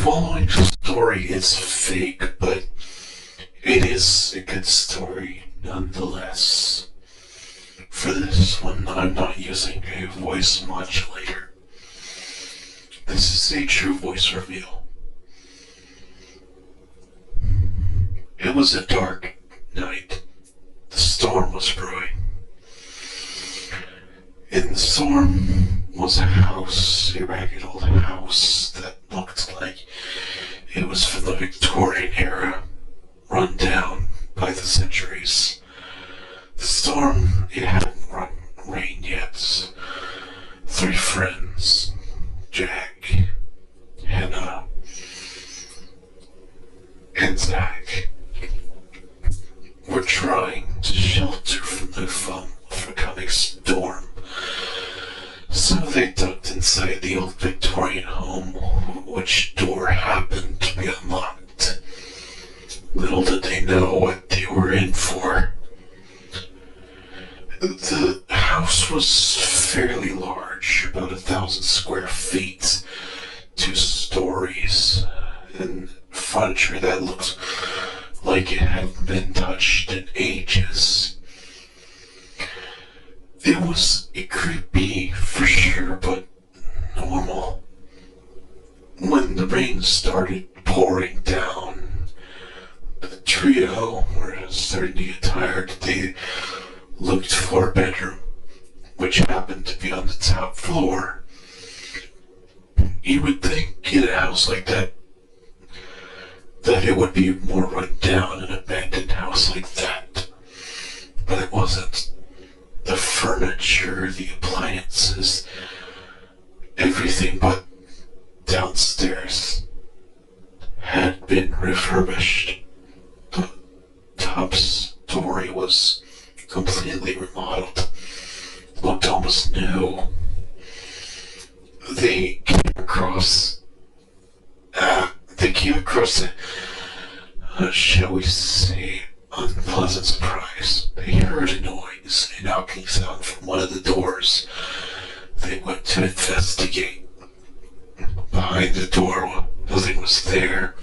following story is fake, but it is a good story nonetheless. For this one, I'm not using a voice modulator. This is a true voice reveal. It was a dark night. The storm was brewing. In the storm was a house, a ragged old house that looked like it was from the Victorian era, run down by the centuries. The storm, it hadn't rained yet. 3 friends, Jack, Hannah, and Zach, were trying to shelter from the forthcoming storm. So they ducked inside the old Victorian home, which door happened to be unlocked. Little did they know what they were in for. The house was fairly large, about 1,000 square feet, 2 stories, and furniture that looked like it hadn't been touched in ages. It was creepy for sure, but normal. When the rain started pouring down, the trio were starting to get tired. They looked for a bedroom, which happened to be on the top floor. You would think in a house like that it would be more run down, an abandoned house like that. But it wasn't. The furniture, the appliances, everything but downstairs had been refurbished. The top story was completely remodeled. Looked almost new. They came across a, shall we say, unpleasant surprise. They heard a noise, a knocking sound from one of the doors. They went to investigate. Behind the door, nothing was there,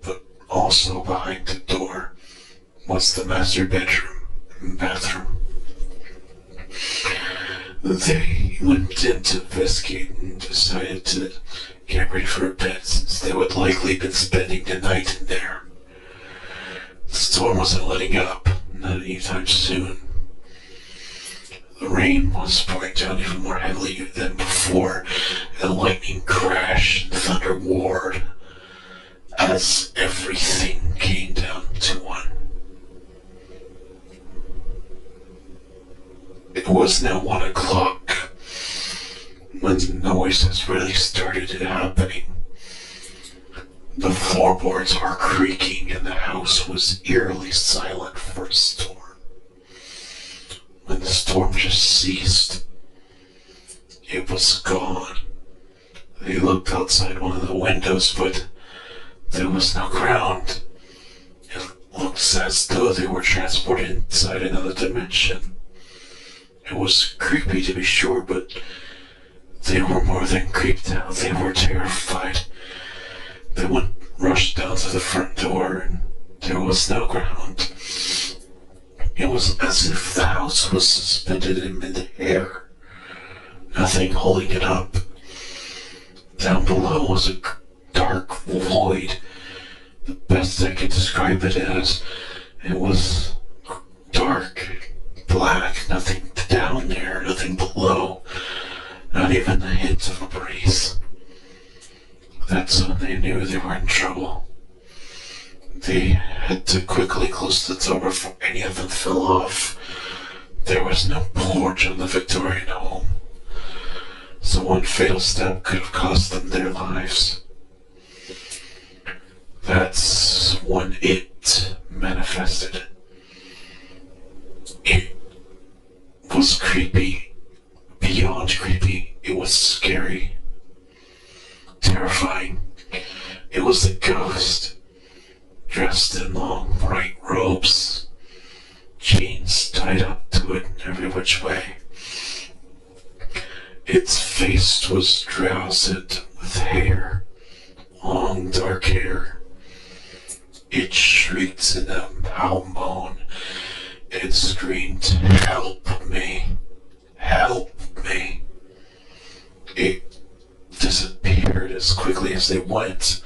but also behind the door was the master bedroom and bathroom. They went in to investigate and decided to get ready for a bed since they would likely been spending the night in there. The storm wasn't letting up, not anytime soon. The rain was pouring down even more heavily than before, and lightning crashed and thunder roared as everything came down to one. It was now 1 o'clock when the noises really started happening. The floorboards were creaking and the house was eerily silent for a storm. When the storm just ceased, it was gone. They looked outside one of the windows, but there was no ground. It looked as though they were transported inside another dimension. It was creepy to be sure, but they were more than creeped out. They were terrified. They rushed down to the front door, and there was no ground. It was as if the house was suspended in mid-air, nothing holding it up. Down below was a dark void. The best I could describe it as, it was dark, black, nothing down there, nothing below, not even the hint of a breeze. That's when they knew they were in trouble. They had to quickly close the door before any of them fell off. There was no porch on the Victorian home, so one fatal step could have cost them their lives. That's when it manifested. It was creepy, beyond creepy. It was scary, terrifying. It was a ghost, dressed in long bright robes, chains tied up to it in every which way. Its face was drowsed with hair, long dark hair. It shrieked in a howl moan. It screamed, "Help me! Help me!" It disappeared as quickly as they went.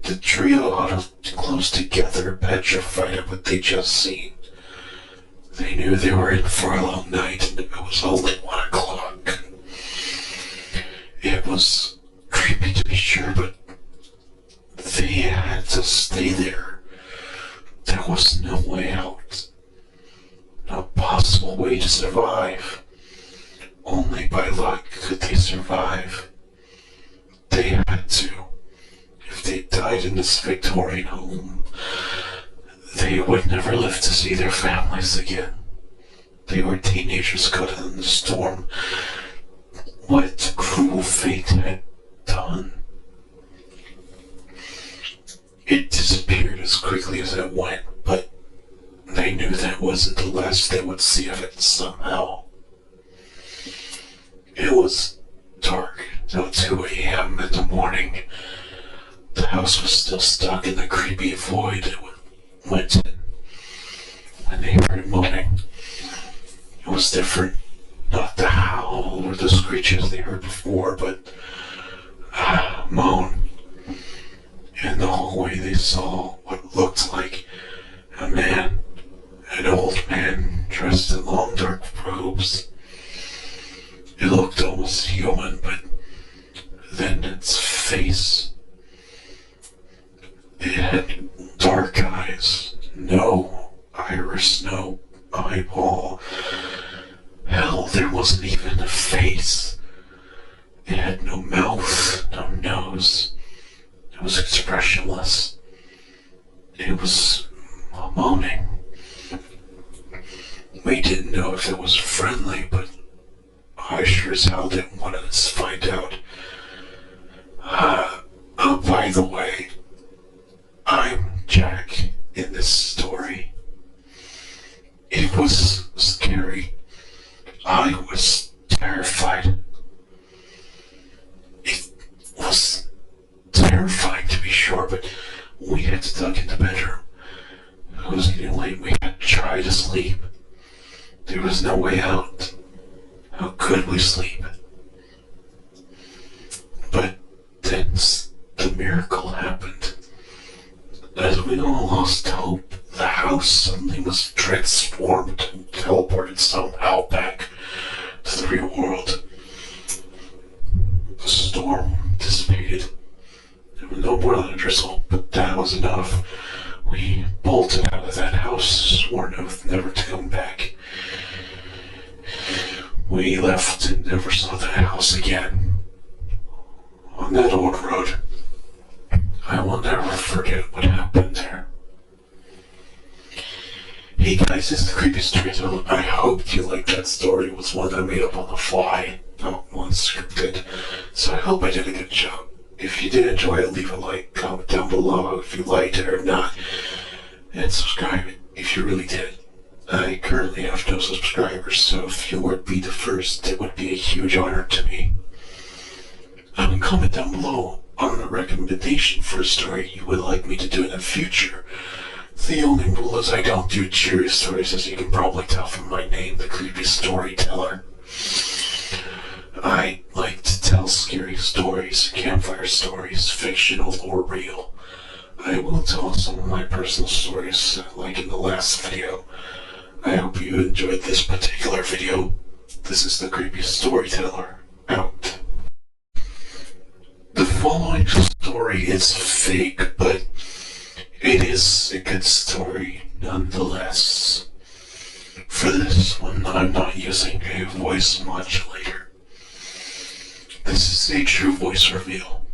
The trio huddled close together, petrified of what they'd just seen. They knew they were in for a long night, and it was only 1 o'clock. It was creepy to be sure, but they had to stay there. There was no way out. No possible way to survive. Only by luck could they survive. They had to. If they died in this Victorian home, they would never live to see their families again. They were teenagers caught in the storm. What cruel fate had done. It disappeared as quickly as it went, but they knew that wasn't the last they would see of it somehow. It was dark till 2 a.m. in the morning. The house was still stuck in the creepy void it went in. When they heard moaning, it was different. Not the howl or the screeches they heard before, but a moan. In the hallway they saw what looked like a man, an old man dressed in long dark robes. It looked almost human, but then its face, it had dark eyes, no iris, no eyeball. Hell, there wasn't even a face. It had no mouth, no nose. It was expressionless. It was moaning. We didn't know if it was friendly, but I sure as hell didn't want to find out. By the way, I'm Jack in this story. It was scary. I was terrified. It was terrifying to be sure, but we had to duck in the bedroom. It was getting late. We had to try to sleep. There was no way out. How could we sleep? But then the miracle happened. As we all lost hope, the house suddenly was transformed and teleported somehow back to the real world. The storm dissipated. There was no more than a drizzle, but that was enough. We bolted out of that house, swore an oath never to come back. We left and never saw that house again. On that old road, I will never forget what happened there. Hey guys, this is the Creepy Storyteller. I hope you liked that story. It was one I made up on the fly, not one scripted. So I hope I did a good job. If you did enjoy it, leave a like, comment down below if you liked it or not, and subscribe if you really did. I currently have no subscribers, so if you would be the first, it would be a huge honor to me. Comment down below on a recommendation for a story you would like me to do in the future. The only rule is I don't do cheery stories, as you can probably tell from my name, the Creepy Storyteller. I like to tell scary stories, campfire stories, fictional or real. I will tell some of my personal stories, like in the last video. I hope you enjoyed this particular video. This is the Creepy Storyteller, out. The following story is fake, but it is a good story nonetheless. For this one, I'm not using a voice modulator. This is a true voice reveal.